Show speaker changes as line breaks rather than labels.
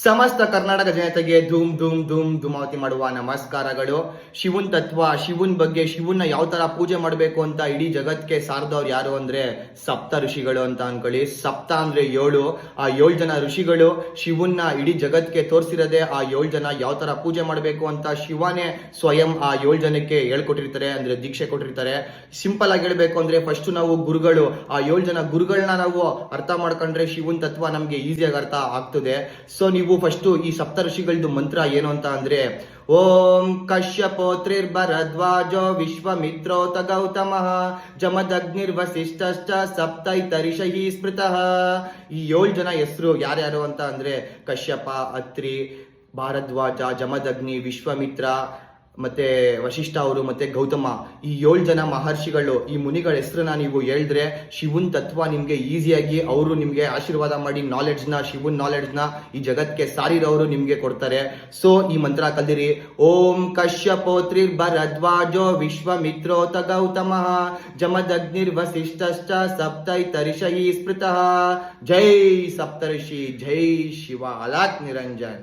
ಸಮಸ್ತ ಕರ್ನಾಟಕ ಜನತೆಗೆ ಧೂಮ್ ಧೂಮ್ ಧೂಮ್ ಧೂಮಾವತಿ ಮಾಡುವ ನಮಸ್ಕಾರಗಳು. ಶಿವನ್ ತತ್ವ, ಶಿವನ್ ಬಗ್ಗೆ, ಶಿವನ್ನ ಯಾವ ತರ ಪೂಜೆ ಮಾಡಬೇಕು ಅಂತ ಇಡೀ ಜಗತ್ಗೆ ಸಾರದವ್ರು ಯಾರು ಅಂದ್ರೆ ಸಪ್ತ ಋಷಿಗಳು ಅಂತ ಅನ್ಕೊಳ್ಳಿ. ಸಪ್ತ ಅಂದ್ರೆ 7. ಆ 7 ಜನ ಋಷಿಗಳು ಶಿವನ್ನ ಇಡೀ ಜಗತ್ಗೆ ತೋರಿಸಿರದೆ ಆ 7 ಜನ ಯಾವ ತರ ಪೂಜೆ ಮಾಡಬೇಕು ಅಂತ ಶಿವನೇ ಸ್ವಯಂ ಆ 7 ಜನಕ್ಕೆ ಹೇಳ್ಕೊಟ್ಟಿರ್ತಾರೆ, ಅಂದ್ರೆ ದೀಕ್ಷೆ ಕೊಟ್ಟಿರ್ತಾರೆ. ಸಿಂಪಲ್ ಆಗಿ ಹೇಳ್ಬೇಕು ಅಂದ್ರೆ ಫಸ್ಟ್ ನಾವು ಗುರುಗಳು, ಆ 7 ಜನ ಗುರುಗಳನ್ನ ನಾವು ಅರ್ಥ ಮಾಡ್ಕೊಂಡ್ರೆ ಶಿವನ್ ತತ್ವ ನಮ್ಗೆ ಈಸಿಯಾಗಿ ಅರ್ಥ ಆಗ್ತದೆ. ಸೊ ನೀವು ಫಸ್ಟ್ ಈ ಸಪ್ತ ಋಷಿಗಳದ್ದು ಮಂತ್ರ ಏನು ಅಂತ ಅಂದ್ರೆ, ಓಂ ಕಶ್ಯಪೋತ್ರಿರ್ಭರದ್ವಾಜೋ ವಿಶ್ವಮಿತ್ರೋತ ಗೌತಮಃ ಜಮದಗ್ನಿರ್ವಸಿಷ್ಠಶ್ಚ ಸಪ್ತೈತರಿಷೈ ಸ್ಮೃತಃ. ಈ 7 ಜನ ಹೆಸರು ಯಾರ್ಯಾರು ಅಂತ ಅಂದ್ರೆ ಕಶ್ಯಪ, ಅತ್ರಿ, ಭಾರದ್ವಾಜ, ಜಮದಗ್ನಿ, ವಿಶ್ವಮಿತ್ರ, ಮತ್ತೆ ವಶಿಷ್ಠ ಅವರು, ಮತ್ತೆ ಗೌತಮ. ಈ 7 ಜನ ಮಹರ್ಷಿಗಳು, ಈ ಮುನಿಗಳ ಹೆಸರನ್ನ ನೀವು ಹೇಳಿದ್ರೆ ಶಿವನ್ ತತ್ವ ನಿಮ್ಗೆ ಈಸಿಯಾಗಿ ಅವರು ನಿಮ್ಗೆ ಆಶೀರ್ವಾದ ಮಾಡಿ ಶಿವನ್ ನಾಲೆಡ್ಜ್ನ ಈ ಜಗತ್ಗೆ ಸಾರಿರೋರು ನಿಮ್ಗೆ ಕೊಡ್ತಾರೆ. ಸೊ ಈ ಮಂತ್ರ ಕಲ್ದಿರಿ. ಓಂ ಕಶ್ಯಪೋತ್ರಿರ್ ಭರದ್ವಾಜೋ ವಿಶ್ವಮಿತ್ರೋತ ಗೌತಮಃ ಜಮದಗ್ನಿರ್ವಸಿಷ್ಠಶ್ಚ ಸಪ್ತೈತರಿಷೈ ಸ್ಮೃತಃ. ಜೈ ಸಪ್ತರ್ಷಿ, ಜೈ ಶಿವ, ಅಲಾಕ್ ನಿರಂಜನ್.